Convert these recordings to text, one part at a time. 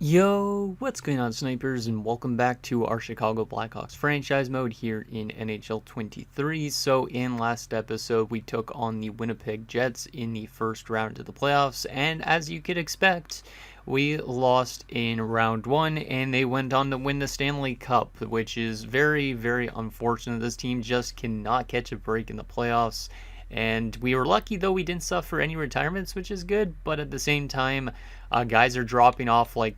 Yo, what's going on, snipers, and welcome back to our Chicago Blackhawks franchise mode here in NHL 23. So in last episode, we took on the Winnipeg Jets in the first round of the playoffs, and as you could expect, we lost in round one, and they went on to win the Stanley Cup, which is very, very unfortunate. This team just cannot catch a break in the playoffs. And we were lucky, though we didn't suffer any retirements, which is good. But at the same time, guys are dropping off like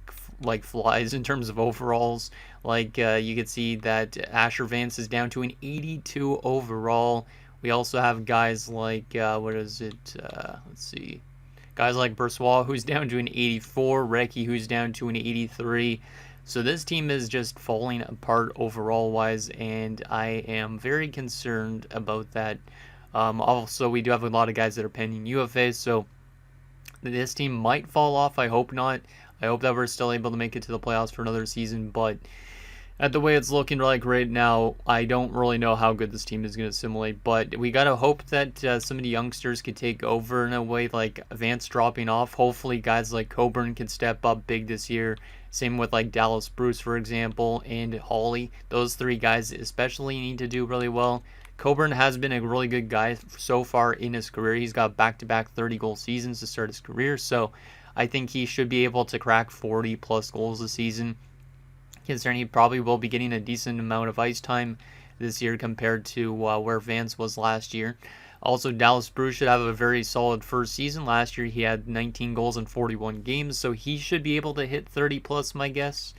flies in terms of overalls. You could see that Asher Vance is down to an 82 overall. We also have guys like let's see, guys like Brossoit, who's down to an 84, Recchi, who's down to an 83. So this team is just falling apart overall wise, and I am very concerned about that. Also, we do have a lot of guys that are pending UFAs, so this team might fall off. I hope not. I hope that we're still able to make it to the playoffs for another season, but at the way it's looking like right now, I don't really know how good this team is going to assimilate, but we got to hope that some of the youngsters could take over in a way, like Vance dropping off. Hopefully guys like Coburn can step up big this year. Same with like Dallas Bruce, for example, and Hawley. Those three guys especially need to do really well. Coburn has been a really good guy so far in his career. He's got back-to-back 30-goal seasons to start his career, so I think he should be able to crack 40-plus goals a season, considering he probably will be getting a decent amount of ice time this year compared to where Vance was last year. Also, Dallas Bruce should have a very solid first season. Last year, he had 19 goals in 41 games, so he should be able to hit 30-plus, my guess.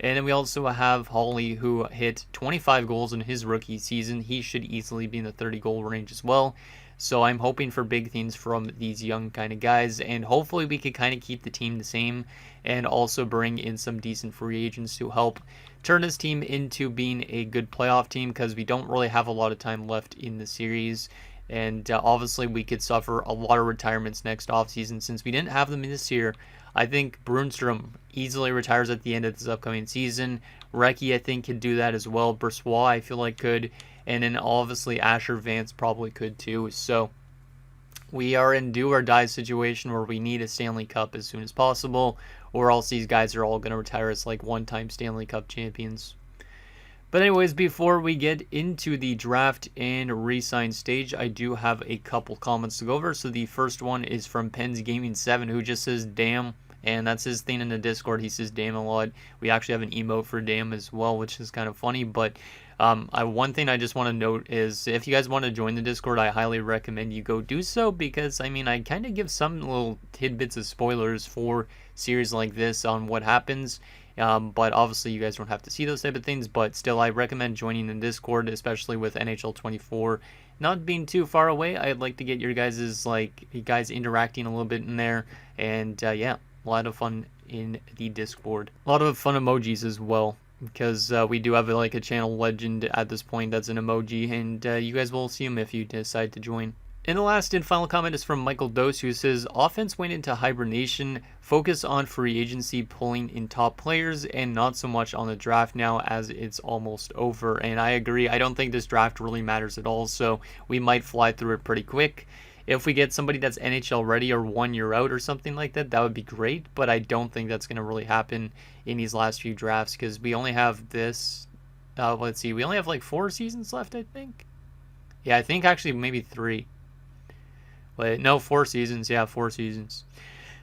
And then we also have Hawley, who hit 25 goals in his rookie season. He should easily be in the 30-goal range as well. So I'm hoping for big things from these young kind of guys, and hopefully we could kind of keep the team the same and also bring in some decent free agents to help turn this team into being a good playoff team, because we don't really have a lot of time left in the series. And obviously we could suffer a lot of retirements next offseason since we didn't have them in this year. I think Brunstrom easily retires at the end of this upcoming season. Recchi, I think, could do that as well. Brossoit, I feel like, could. And then obviously Asher Vance probably could too. So we are in do or die situation where we need a Stanley Cup as soon as possible, or else these guys are all going to retire as like one-time Stanley Cup champions. But anyways, before we get into the draft and re-sign stage, I do have a couple comments to go over. So the first one is from Pens Gaming 7, who just says damn, and that's his thing in the Discord. He says damn a lot. We actually have an emote for damn as well, which is kind of funny. But one thing I just want to note is if you guys want to join the Discord, I highly recommend you go do so, because I mean, I kind of give some little tidbits of spoilers for series like this on what happens. But obviously you guys don't have to see those type of things, but still I recommend joining the Discord, especially with NHL 24 not being too far away. I'd like to get your guys interacting a little bit in there, and yeah, a lot of fun in the Discord. A lot of fun emojis as well, because we do have a channel legend at this point that's an emoji, and you guys will see him if you decide to join. And the last and final comment is from Michael Dose, who says, offense went into hibernation, focus on free agency, pulling in top players, and not so much on the draft now as it's almost over. And I agree. I don't think this draft really matters at all, so we might fly through it pretty quick. If we get somebody that's NHL ready or 1 year out or something like that, that would be great, but I don't think that's going to really happen in these last few drafts, because we only have this, let's see, we only have like 4 seasons left, I think. Yeah, I think actually maybe 3. Wait, no, 4 seasons. Yeah, 4 seasons.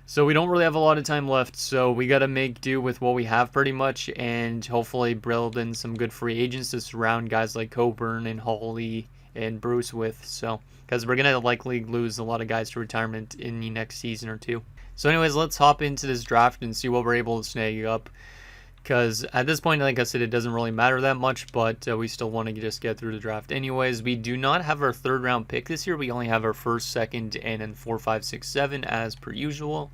So we don't really have a lot of time left, so we got to make do with what we have pretty much, and hopefully build in some good free agents to surround guys like Coburn and Hawley and Bruce with, so, because we're going to likely lose a lot of guys to retirement in the next season or 2. So anyways, let's hop into this draft and see what we're able to snag up, because at this point, like I said, it doesn't really matter that much, but we still want to just get through the draft anyways. We do not have our 3rd round pick this year. We only have our 1st, 2nd, and then 4, 5, 6, 7 as per usual.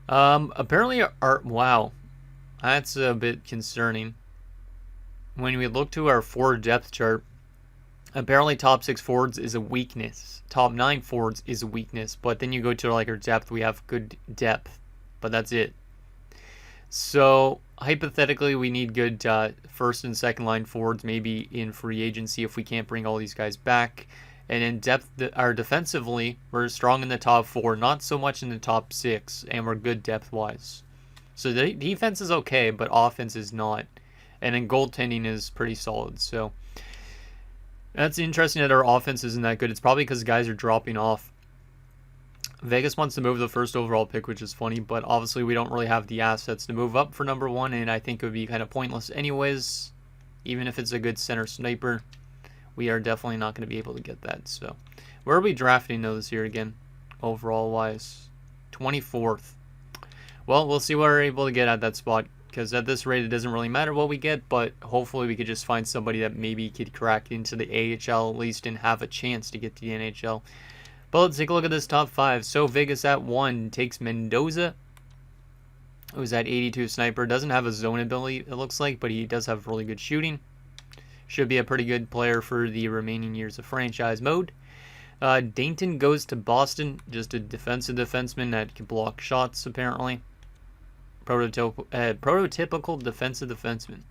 Apparently wow, that's a bit concerning. When we look to our forward depth chart, apparently top 6 forwards is a weakness. Top 9 forwards is a weakness, but then you go to our depth, we have good depth, but that's it. So hypothetically, we need good first and second line forwards, maybe in free agency if we can't bring all these guys back. And in depth, defensively, we're strong in the top 4, not so much in the top 6, and we're good depth-wise. So the defense is okay, but offense is not. And then goaltending is pretty solid. So that's interesting that our offense isn't that good. It's probably because guys are dropping off. Vegas wants to move the first overall pick, which is funny, but obviously we don't really have the assets to move up for number 1, and I think it would be kind of pointless anyways. Even if it's a good center sniper, we are definitely not going to be able to get that. So where are we drafting though this year again, overall wise? 24th. Well, we'll see what we're able to get at that spot, because at this rate it doesn't really matter what we get, but hopefully we could just find somebody that maybe could crack into the AHL at least and have a chance to get to the NHL. But let's take a look at this top 5. So Vegas at 1 takes Mendoza, who's at 82 sniper. Doesn't have a zone ability, it looks like, but he does have really good shooting. Should be a pretty good player for the remaining years of franchise mode. Dainton goes to Boston, just a defensive defenseman that can block shots, apparently. Prototypical defensive defenseman.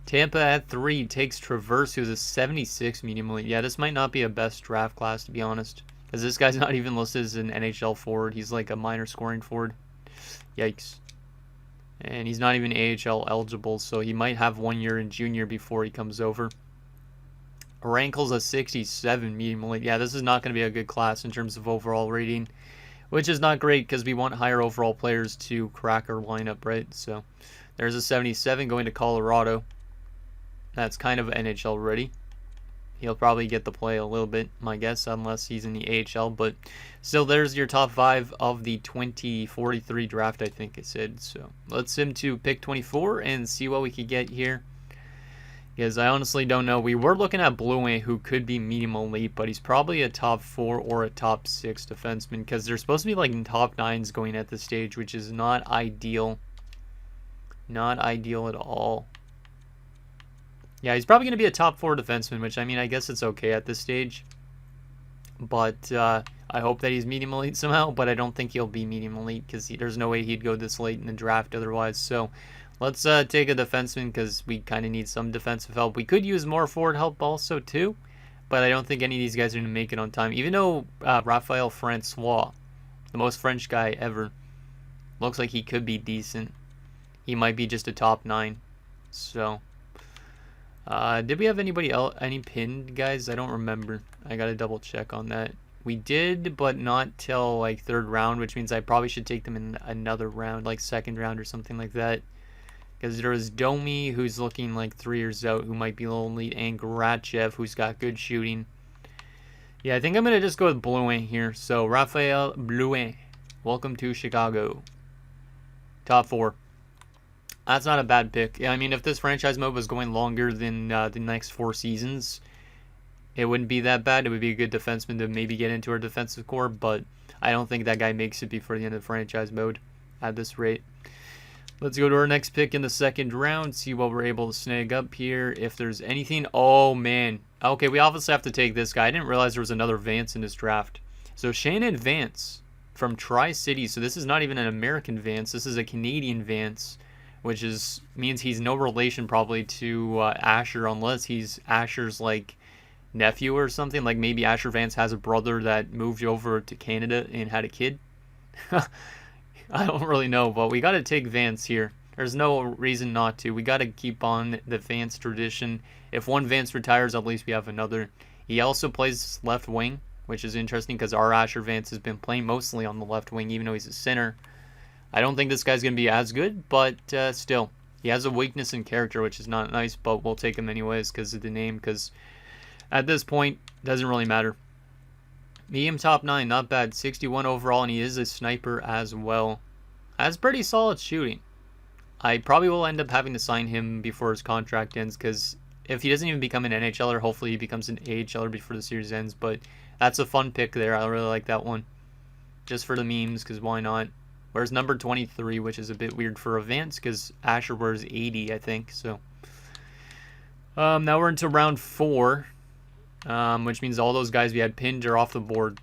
Tampa at 3 takes Traverse, who's a 76 medium elite. Yeah, this might not be a best draft class, to be honest, because this guy's not even listed as an NHL forward. He's like a minor scoring forward. Yikes. And he's not even AHL eligible, so he might have 1 year in junior before he comes over. Rankle's a 67 medium elite. Yeah, this is not going to be a good class in terms of overall rating, which is not great because we want higher overall players to crack our lineup, right? So there's a 77 going to Colorado. That's kind of NHL ready. He'll probably get the play a little bit, my guess, unless he's in the AHL. But still, there's your top 5 of the 2043 draft, I think it said. So let's sim to pick 24 and see what we could get here, because I honestly don't know. We were looking at Blouin, who could be medium elite, but he's probably a top 4 or a top 6 defenseman, because they're supposed to be like top 9s going at this stage, which is not ideal. Not ideal at all. Yeah, he's probably going to be a top 4 defenseman, which, I mean, I guess it's okay at this stage. But I hope that he's medium elite somehow, but I don't think he'll be medium elite because there's no way he'd go this late in the draft otherwise. So let's take a defenseman because we kind of need some defensive help. We could use more forward help also too, but I don't think any of these guys are going to make it on time. Even though Raphael Francois, the most French guy ever, looks like he could be decent. He might be just a top 9. So did we have anybody else, any pinned guys? I don't remember. I gotta double check on that. We did, but not till like 3rd round, which means I probably should take them in another round, like 2nd round or something like that. Because there is Domi, who's looking like 3 years out, who might be a little elite, and Garachev, who's got good shooting. Yeah, I think I'm gonna just go with Blouin here. So Raphael Blouin, welcome to Chicago. Top 4. That's not a bad pick. Yeah, I mean, if this franchise mode was going longer than the next 4 seasons, it wouldn't be that bad. It would be a good defenseman to maybe get into our defensive core, but I don't think that guy makes it before the end of the franchise mode at this rate. Let's go to our next pick in the 2nd round, see what we're able to snag up here. If there's anything... Oh, man. Okay, we obviously have to take this guy. I didn't realize there was another Vance in this draft. So Shannon Vance from Tri-City. So this is not even an American Vance. This is a Canadian Vance, which means he's no relation probably to Asher, unless he's Asher's like nephew or something. Like maybe Asher Vance has a brother that moved over to Canada and had a kid. I don't really know, but we got to take Vance here. There's no reason not to. We got to keep on the Vance tradition. If one Vance retires, at least we have another. He also plays left wing, which is interesting because our Asher Vance has been playing mostly on the left wing, even though he's a center. I don't think this guy's going to be as good, but still. He has a weakness in character, which is not nice, but we'll take him anyways because of the name, because at this point, it doesn't really matter. Medium top 9, not bad. 61 overall, and he is a sniper as well. Has pretty solid shooting. I probably will end up having to sign him before his contract ends, because if he doesn't even become an NHLer, hopefully he becomes an AHLer before the series ends, but that's a fun pick there. I really like that one. Just for the memes, because why not? Where's number 23, which is a bit weird for a Vance, because Asher wears 80, I think. So now we're into round 4, which means all those guys we had pinned are off the board.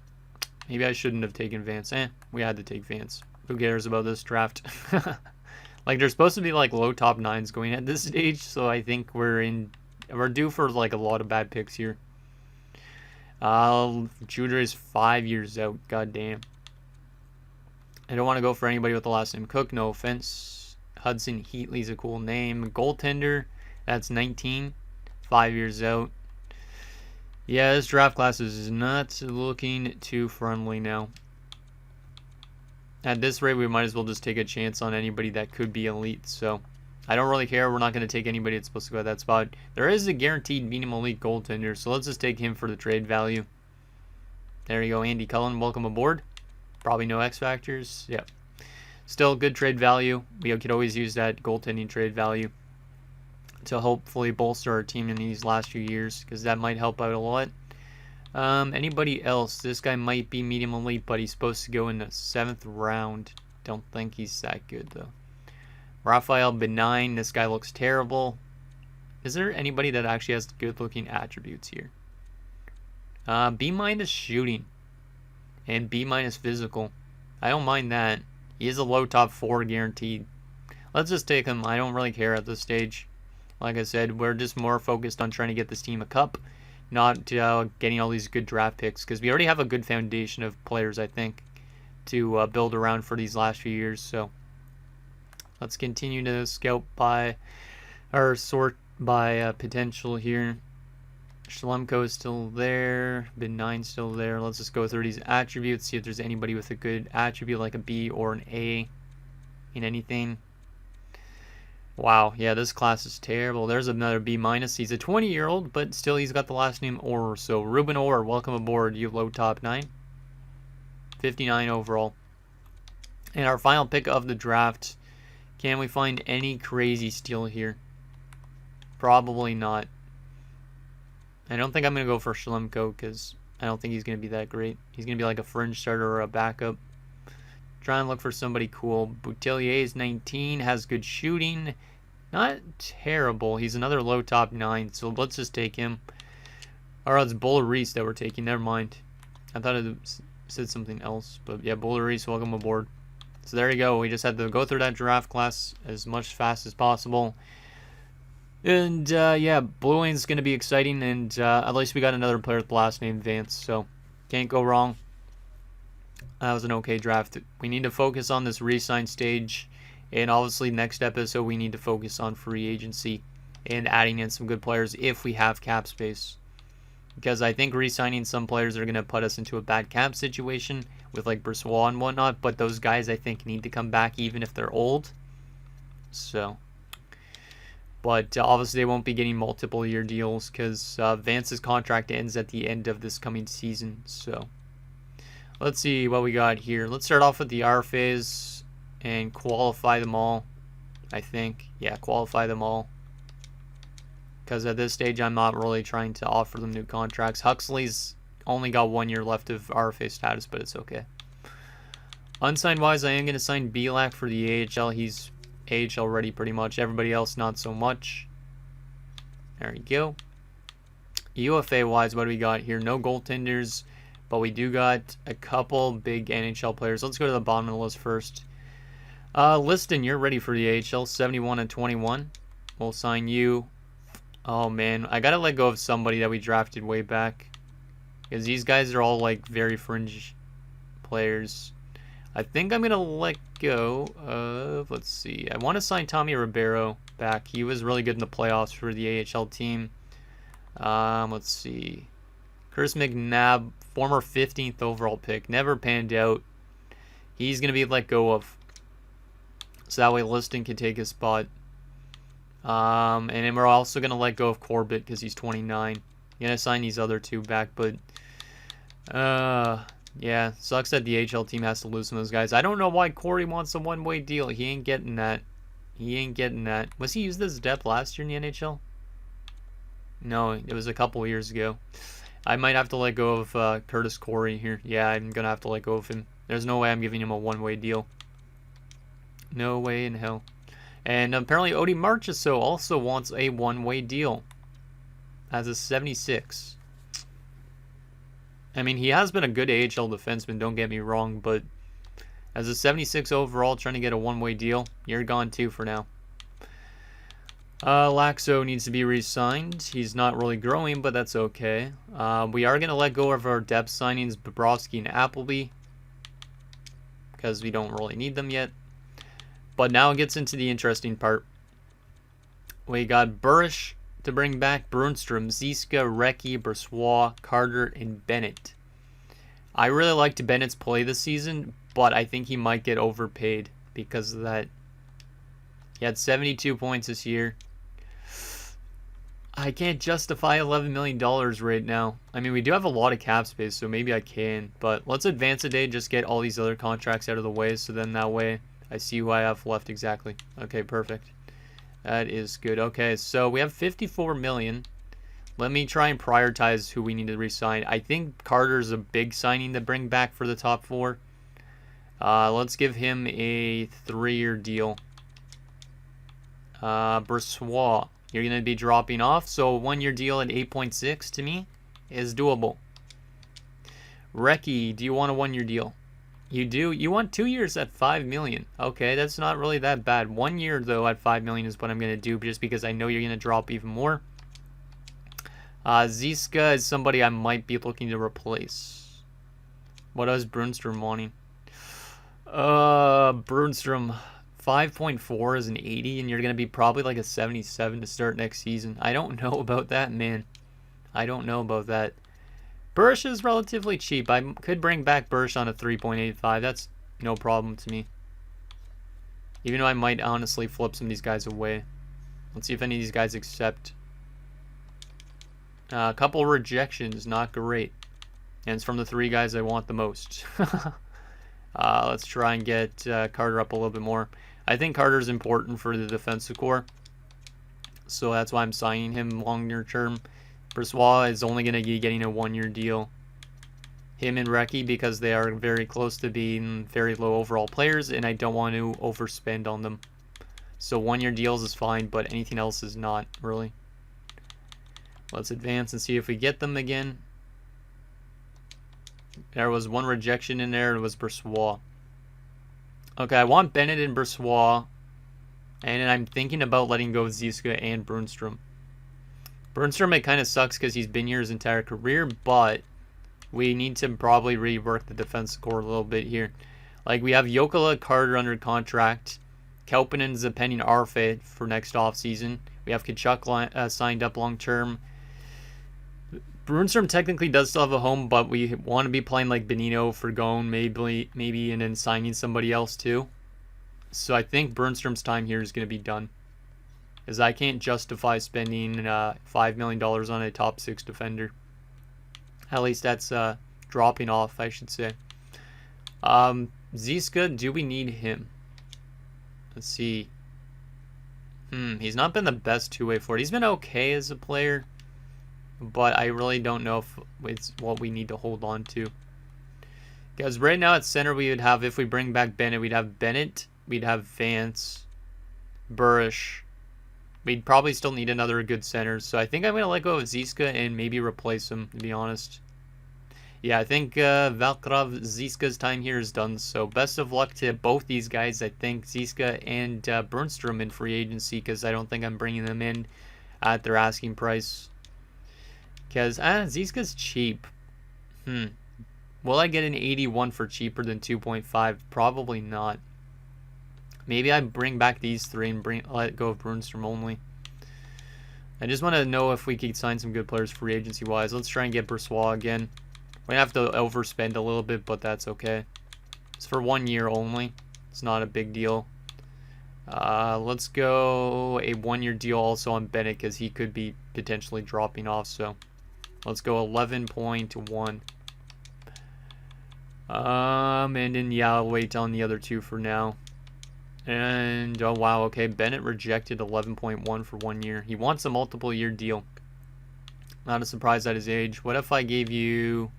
Maybe I shouldn't have taken Vance. We had to take Vance. Who cares about this draft? Like, there's supposed to be like low top 9s going at this stage, so I think we're due for like a lot of bad picks here. Judah is 5 years out. God damn. I don't want to go for anybody with the last name Cook, no offense. Hudson Heatley's a cool name. Goaltender, that's 19, 5 years out. Yeah, this draft class is not looking too friendly now. At this rate, we might as well just take a chance on anybody that could be elite, so I don't really care. We're not going to take anybody that's supposed to go at that spot. There is a guaranteed minimum elite goaltender, so let's just take him for the trade value. There you go, Andy Cullen, welcome aboard. Probably no X factors. Yep. Still good trade value. We could always use that goaltending trade value to hopefully bolster our team in these last few years, because that might help out a lot. Anybody else? This guy might be medium elite, but he's supposed to go in the 7th round. Don't think he's that good though. Raphael Benign. This guy looks terrible. Is there anybody that actually has good looking attributes here? B- shooting. And B- physical. I don't mind that. He is a low top 4 guaranteed. Let's just take him. I don't really care at this stage. Like I said, we're just more focused on trying to get this team a cup, not getting all these good draft picks, because we already have a good foundation of players, I think, to build around for these last few years. So let's continue to scout by, or sort by potential here. Schlemko is still there. Benign still there. Let's just go through these attributes, see if there's anybody with a good attribute like a B or an A in anything. Wow, yeah, this class is terrible. There's another B-. He's a 20-year-old, but still he's got the last name Orr. So Ruben Orr, welcome aboard, you low top 9. 59 overall. And our final pick of the draft. Can we find any crazy steal here? Probably not. I don't think I'm going to go for Schlemko, because I don't think he's going to be that great. He's going to be like a fringe starter or a backup. Try and look for somebody cool. Boutillier is 19, has good shooting. Not terrible. He's another low top 9, so let's just take him. Or it's Buller Reese that we're taking. Never mind. I thought it said something else. But yeah, Buller Reese, welcome aboard. So there you go. We just had to go through that draft class as much fast as possible. And yeah, Blue Wayne's going to be exciting, and at least we got another player with the last name Vance, so can't go wrong. That was an okay draft. We need to focus on this re-sign stage, and obviously next episode we need to focus on free agency and adding in some good players if we have cap space. Because I think re-signing some players are going to put us into a bad cap situation with like Brissois and whatnot, but those guys I think need to come back even if they're old. So... But obviously they won't be getting multiple year deals because Vance's contract ends at the end of this coming season. So let's see what we got here. Let's start off with the RFAs and qualify them all, I think. Yeah, qualify them all. Because at this stage I'm not really trying to offer them new contracts. Huxley's only got 1 year left of RFA status, but it's okay. Unsigned wise, I am going to sign Belak for the AHL. He's AHL ready pretty much. Everybody else not so much. There you go. UFA wise, what do we got here? No goaltenders, but we do got a couple big NHL players. Let's go to the bottom of the list first. Liston, you're ready for the AHL. 71 and 21. We'll sign you. Oh man, I gotta let go of somebody that we drafted way back, because these guys are all like very fringe players. I think I'm going to let go of, let's see, I want to sign Tommy Ribeiro back. He was really good in the playoffs for the AHL team. Let's see. Chris McNabb, former 15th overall pick, never panned out. He's going to be let go of. So that way Liston can take his spot. And then we're also going to let go of Corbett because he's 29. I'm going to sign these other two back, but... yeah, sucks that the AHL team has to lose some of those guys. I don't know why Corey wants a one-way deal. He ain't getting that. He ain't getting that. Was he used as depth last year in the NHL? No, it was a couple years ago. I might have to let go of Curtis Corey here. Yeah, I'm going to have to let go of him. There's no way I'm giving him a one-way deal. No way in hell. And apparently Odie Marchessault also wants a one-way deal as a 76. I mean, he has been a good AHL defenseman, don't get me wrong, but as a 76 overall trying to get a one-way deal, you're gone too for now. Laxo needs to be re-signed. He's not really growing, but that's okay. We are going to let go of our depth signings, Bobrovsky and Appleby. because we don't really need them yet. But now it gets into the interesting part. We got Burish to bring back, Brunstrom, Ziska, Recchi, Brossoit, Carter, and Bennett. I really liked Bennett's play this season, but I think he might get overpaid because of that. He had 72 points this year. I can't justify $11 million right now. I mean, we do have a lot of cap space, so maybe I can. But let's advance a day, just get all these other contracts out of the way, so then that way I see who I have left exactly. Okay, perfect. That is good. Okay, so we have 54 million. Let me try and prioritize who we need to re-sign. I think Carter's a big signing to bring back for the top 4. Let's give him a 3-year deal. Brossoit, you're going to be dropping off, so a 1-year deal at 8.6 to me is doable. Recchi, do you want a 1-year deal? You do? You want 2 years at 5 million. Okay, that's not really that bad. 1 year, though, at 5 million is what I'm going to do, just because I know you're going to drop even more. Ziska is somebody I might be looking to replace. What is Brunstrom wanting? Brunstrom, 5.4 is an 80, and you're going to be probably like a 77 to start next season. I don't know about that, man. I don't know about that. Bursch is relatively cheap. I could bring back Bursch on a 3.85. That's no problem to me. Even though I might honestly flip some of these guys away. Let's see if any of these guys accept. A couple rejections, not great. And it's from the 3 guys I want the most. Let's try and get Carter up a little bit more. I think Carter's important for the defensive core. So that's why I'm signing him longer term. Brossoit is only going to be getting a 1-year deal. Him and Recchi, because they are very close to being very low overall players, and I don't want to overspend on them. So 1-year deals is fine, but anything else is not, really. Let's advance and see if we get them again. There was 1 rejection in there. It was Brossoit. Okay, I want Bennett and Brossoit, and I'm thinking about letting go of Ziska and Brunstrom. Brunstrom, it kind of sucks because he's been here his entire career, but we need to probably rework the defense core a little bit here. Like, we have Jokela, Carter under contract. Kelpinen's a pending RFA for next offseason. We have Kachuk signed up long term. Brunstrom technically does still have a home, but we want to be playing like Benino for Gone, maybe, and then signing somebody else too. So I think Brunstrom's time here is going to be done. Because I can't justify spending $5 million on a top 6 defender. At least that's dropping off, I should say. Ziska, do we need him? Let's see. He's not been the best two-way forward. He's been okay as a player, but I really don't know if it's what we need to hold on to. Because right now at center we would have, if we bring back Bennett, we'd have Bennett, we'd have Vance, Burish. We'd probably still need another good center, so I think I'm going to let go of Ziska and maybe replace him, to be honest. Yeah, I think Valkrov, Ziska's time here is done, so best of luck to both these guys. I think Ziska and Brunstrom in free agency, because I don't think I'm bringing them in at their asking price. Because Ziska's cheap. Will I get an 81 for cheaper than 2.5? Probably not. Maybe I bring back these 3 and let go of Brunstrom only. I just want to know if we can sign some good players free agency wise. Let's try and get Brossoit again. We're going to have to overspend a little bit, but that's okay. It's for 1 year only. It's not a big deal. Let's go a 1-year deal also on Bennett, because he could be potentially dropping off. So let's go 11.1. And then yeah, I'll wait on the other 2 for now. And oh wow, okay, Bennett rejected 11.1 for 1 year. He wants a multiple year deal. Not a surprise at his age. What if I gave you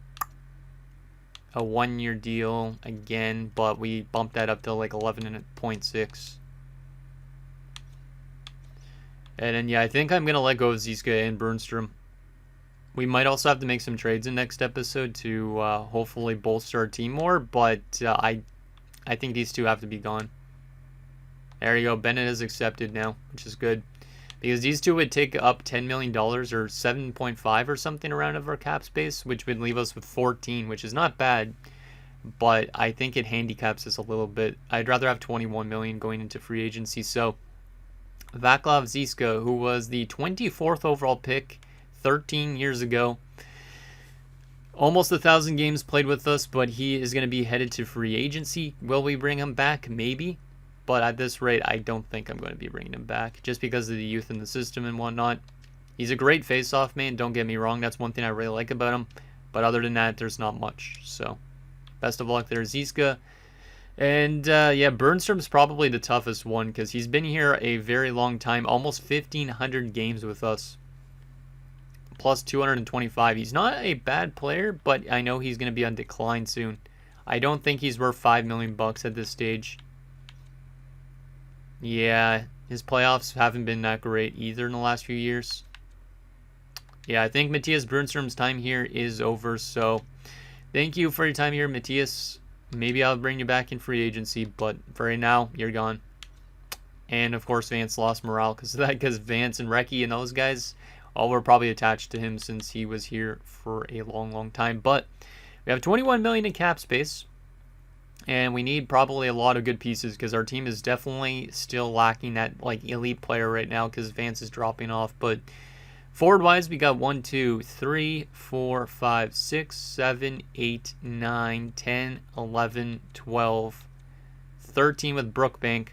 a 1-year deal again, but we bumped that up to like 11.6? And then yeah, I think I'm gonna let go of Ziska and Brunstrom. We might also have to make some trades in next episode to hopefully bolster our team more, but I think these 2 have to be gone. There you go. Bennett is accepted now, which is good. Because these 2 would take up $10 million or 7.5 or something around of our cap space, which would leave us with 14, which is not bad. but I think it handicaps us a little bit. I'd rather have 21 million going into free agency. So Vaclav Ziska, who was the 24th overall pick 13 years ago, almost 1,000 games played with us, but he is going to be headed to free agency. Will we bring him back? Maybe. But at this rate, I don't think I'm going to be bringing him back, just because of the youth in the system and whatnot. He's a great face-off man, don't get me wrong. That's one thing I really like about him. But other than that, there's not much. So, best of luck there, Ziska. And, yeah, Burnstrom's probably the toughest one, because he's been here a very long time. Almost 1,500 games with us. Plus 225. He's not a bad player, but I know he's going to be on decline soon. I don't think he's worth $5 million at this stage. Yeah, his playoffs haven't been that great either in the last few years. Yeah, I think Matthias Burnstrom's time here is over, so thank you for your time here, Matthias. Maybe I'll bring you back in free agency, but for right now, you're gone. And, of course, Vance lost morale because of that, because Vance and Recchi and those guys all were probably attached to him since he was here for a long, long time. But we have 21 million in cap space. And we need probably a lot of good pieces because our team is definitely still lacking that like elite player right now because Vance is dropping off. But forward-wise, we got 1, 2, 3, 4, 5, 6, 7, 8, 9, 10, 11, 12, 13 with Brookbank.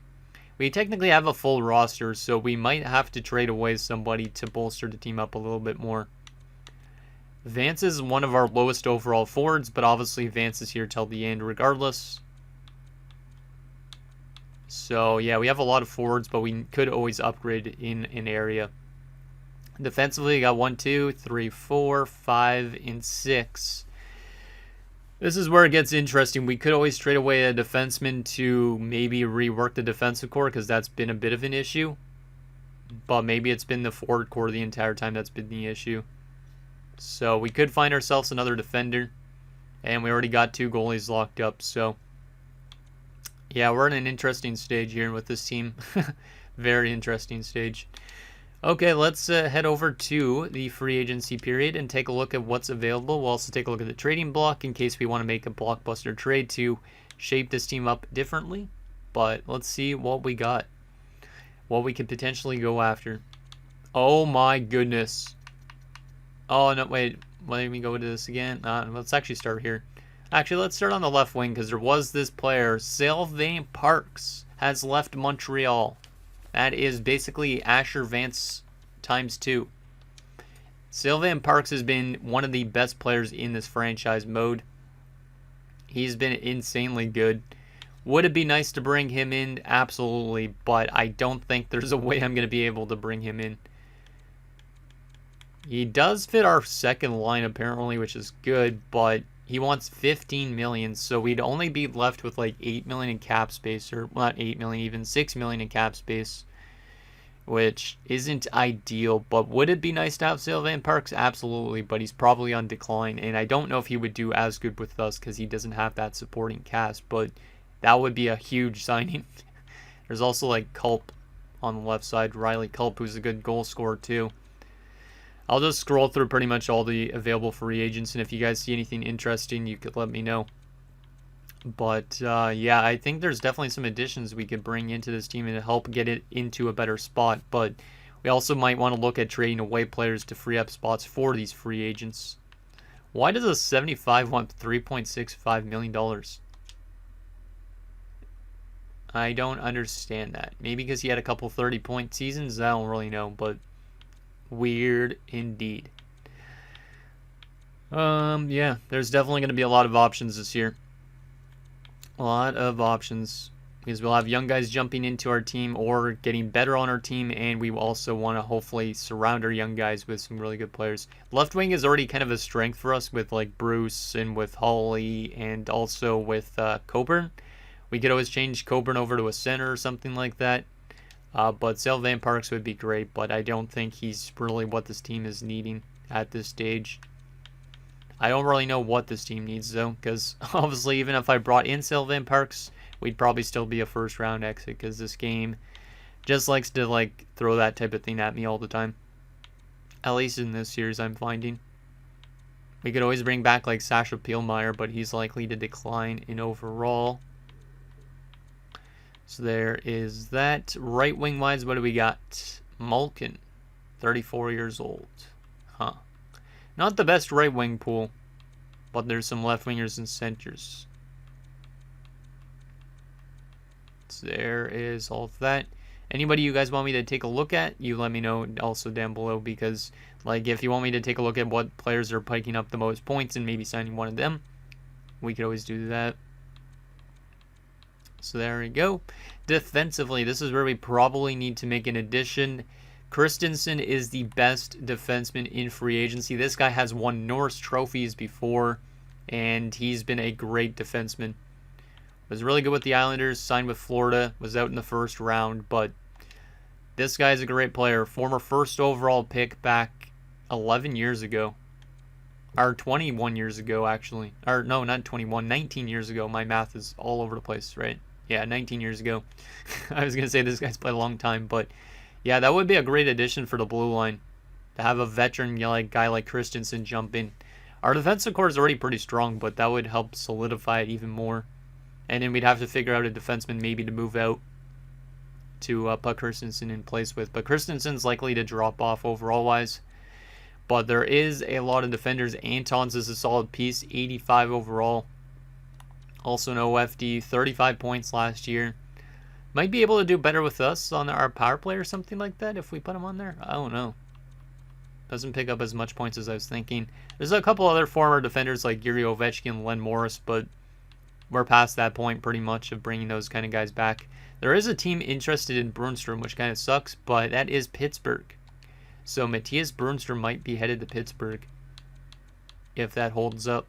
We technically have a full roster, so we might have to trade away somebody to bolster the team up a little bit more. Vance is one of our lowest overall forwards, but obviously Vance is here till the end regardless. So, yeah, we have a lot of forwards, but we could always upgrade in an area. Defensively, we got 1, 2, 3, 4, 5, and 6. This is where it gets interesting. We could always trade away a defenseman to maybe rework the defensive core because that's been a bit of an issue. But maybe it's been the forward core the entire time that's been the issue. So we could find ourselves another defender. And we already got 2 goalies locked up. So, yeah, we're in an interesting stage here with this team. Very interesting stage. Okay, let's head over to the free agency period and take a look at what's available. We'll also take a look at the trading block in case we want to make a blockbuster trade to shape this team up differently. But let's see what we got. What we could potentially go after. Oh my goodness. Oh, no, wait. Let me go to this again. Let's actually start here. Actually, let's start on the left wing because there was this player, Sylvain Parks, has left Montreal. That is basically Asher Vance times 2. Sylvain Parks has been one of the best players in this franchise mode. He's been insanely good. Would it be nice to bring him in? Absolutely, but I don't think there's a way I'm going to be able to bring him in. He does fit our second line apparently, which is good, but he wants 15 million, so we'd only be left with like 8 million in cap space, or well, not 8 million, even 6 million in cap space, which isn't ideal. But would it be nice to have Sylvain Parks? Absolutely, but he's probably on decline, and I don't know if he would do as good with us because he doesn't have that supporting cast, but that would be a huge signing. There's also like Culp on the left side, Riley Culp, who's a good goal scorer too. I'll just scroll through pretty much all the available free agents, and if you guys see anything interesting, you could let me know. But, yeah, I think there's definitely some additions we could bring into this team and help get it into a better spot. But we also might want to look at trading away players to free up spots for these free agents. Why does a 75 want $3.65 million? I don't understand that. Maybe because he had a couple 30-point seasons? I don't really know, but weird indeed. Yeah, there's definitely going to be a lot of options this year. A lot of options. Because we'll have young guys jumping into our team or getting better on our team, and we also want to hopefully surround our young guys with some really good players. Left wing is already kind of a strength for us with like Bruce and with Holly and also with Coburn. We could always change Coburn over to a center or something like that. But Sylvain Parks would be great, but I don't think he's really what this team is needing at this stage. I don't really know what this team needs, though, because obviously even if I brought in Sylvain Parks, we'd probably still be a first-round exit, because this game just likes to like throw that type of thing at me all the time. At least in this series, I'm finding. We could always bring back like Sasha Pielmeyer, but he's likely to decline in overall. So there is that. Right wing wise, what do we got? Malkin, 34 years old. Huh. Not the best right wing pool, but there's some left wingers and centers. So there is all of that. Anybody you guys want me to take a look at, you let me know also down below, because like if you want me to take a look at what players are piking up the most points and maybe signing one of them, we could always do that. So there we go. Defensively, this is where we probably need to make an addition. Christensen is the best defenseman in free agency. This guy has won Norris trophies before, and he's been a great defenseman. Was really good with the Islanders, signed with Florida, was out in the first round, but this guy's a great player. Former first overall pick back 11 years ago. Or 21 years ago, actually. Or no, not 21, 19 years ago. My math is all over the place, right? Yeah, 19 years ago. I was going to say this guy's played a long time, but yeah, that would be a great addition for the blue line. To have a veteran guy like Christensen jump in. Our defensive core is already pretty strong, but that would help solidify it even more. And then we'd have to figure out a defenseman maybe to move out to put Christensen in place with. But Christensen's likely to drop off overall-wise. But there is a lot of defenders. Anton's is a solid piece, 85 overall. Also no FD, 35 points last year. Might be able to do better with us on our power play or something like that if we put him on there. I don't know. Doesn't pick up as much points as I was thinking. There's a couple other former defenders like Yuri Ovechkin, Len Morris, but we're past that point pretty much of bringing those kind of guys back. There is a team interested in Brunstrom, which kind of sucks, but that is Pittsburgh. So Matthias Brunstrom might be headed to Pittsburgh if that holds up.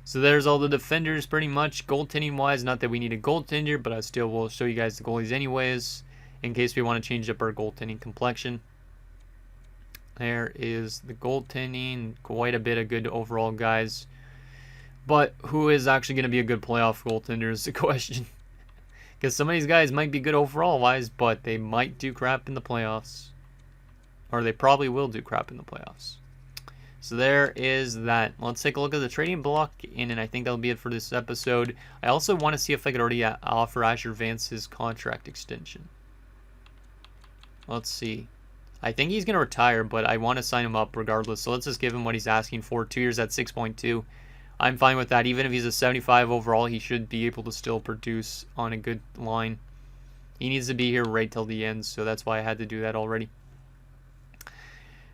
So there's all the defenders pretty much. Goaltending wise, not that we need a goaltender, but I still will show you guys the goalies anyways in case we want to change up our goaltending complexion. There is the goaltending, quite a bit of good overall guys. But who is actually going to be a good playoff goaltender is the question. Because some of these guys might be good overall-wise, but they might do crap in the playoffs. Or they probably will do crap in the playoffs. So there is that. Let's take a look at the trading block, and I think that'll be it for this episode. I also want to see if I could already offer Asher Vance his contract extension. Let's see. I think he's going to retire, but I want to sign him up regardless. So let's just give him what he's asking for. 2 years at 6.2. I'm fine with that. Even if he's a 75 overall, he should be able to still produce on a good line. He needs to be here right till the end, so that's why I had to do that already.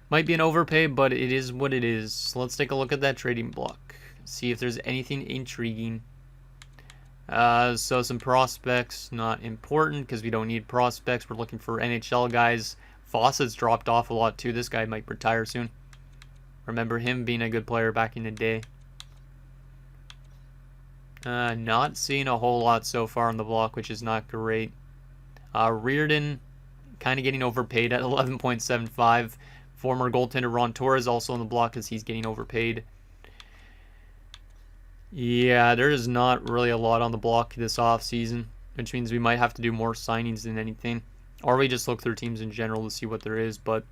Might be an overpay, but it is what it is. So let's take a look at that trading block. See if there's anything intriguing. So some prospects, not important because we don't need prospects. We're looking for NHL guys. Fawcett's dropped off a lot too. This guy might retire soon. Remember him being a good player back in the day. Not seeing a whole lot so far on the block, which is not great. Reardon kind of getting overpaid at 11.75. Former goaltender Ron Torres also on the block as he's getting overpaid. Yeah, there is not really a lot on the block this offseason, which means we might have to do more signings than anything. Or we just look through teams in general to see what there is, but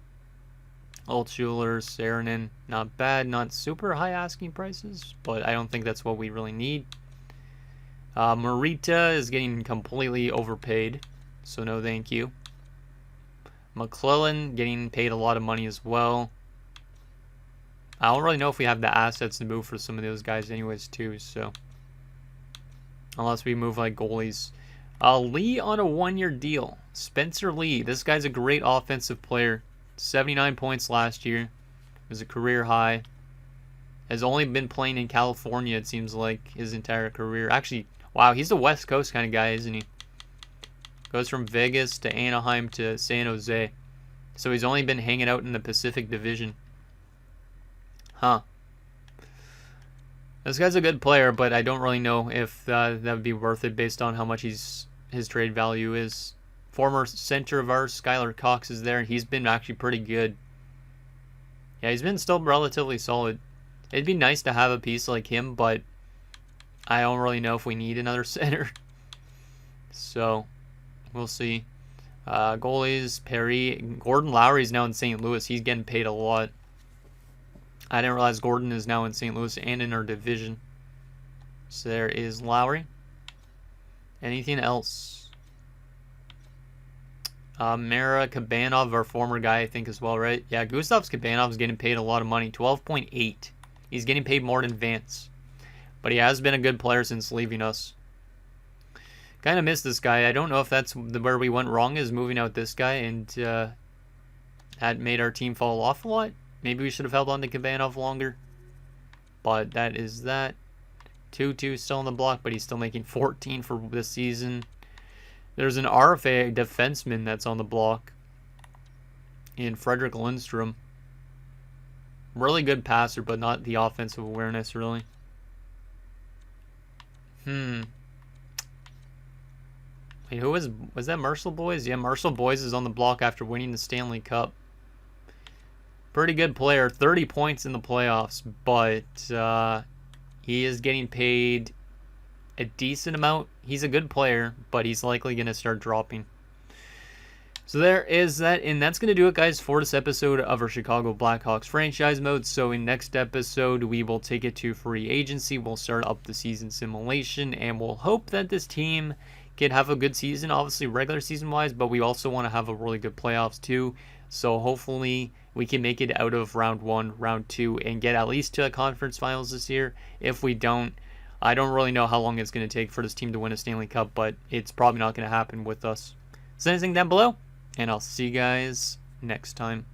Altshuler, Saarinen, not bad, not super high asking prices, but I don't think that's what we really need. Morita is getting completely overpaid, so no thank you. McClellan getting paid a lot of money as well. I don't really know if we have the assets to move for some of those guys anyways too, so unless we move like goalies. Lee on a 1-year deal. Spencer Lee, this guy's a great offensive player. 79 points last year. It was a career high. Has only been playing in California, it seems like, his entire career. Actually, wow, he's a West Coast kind of guy, isn't he? Goes from Vegas to Anaheim to San Jose. So he's only been hanging out in the Pacific Division. Huh. This guy's a good player, but I don't really know if that would be worth it based on how much his trade value is. Former center of ours, Skylar Cox, is there, and he's been actually pretty good. Yeah, he's been still relatively solid. It'd be nice to have a piece like him, but I don't really know if we need another center. So, we'll see. Goalies, Perry. Gordon Lowry's now in St. Louis. He's getting paid a lot. I didn't realize Gordon is now in St. Louis and in our division. So there is Lowry. Anything else? Mara Kabanov, our former guy, I think as well, right? Yeah, Gustav Kabanov is getting paid a lot of money, 12.8. He's getting paid more than Vance. But he has been a good player since leaving us. Kind of miss this guy. I don't know if that's where we went wrong, is moving out this guy, and that made our team fall off a lot. Maybe we should have held on to Kabanov longer. But that is that. 2-2 still on the block, but he's still making 14 for this season. There's an RFA defenseman that's on the block in Frederick Lindstrom. Really good passer, but not the offensive awareness, really. Wait, who was that Marshall Boys? Yeah, Marshall Boys is on the block after winning the Stanley Cup. Pretty good player, 30 points in the playoffs, but he is getting paid a decent amount. He's a good player, but he's likely going to start dropping. So there is that, and that's going to do it, guys, for this episode of our Chicago Blackhawks franchise mode. So in next episode, we will take it to free agency. We'll start up the season simulation, and we'll hope that this team can have a good season, obviously regular season-wise, but we also want to have a really good playoffs too. So hopefully we can make it out of round 1, round 2, and get at least to a conference finals this year. If we don't, I don't really know how long it's going to take for this team to win a Stanley Cup, but it's probably not going to happen with us. Send anything down below, and I'll see you guys next time.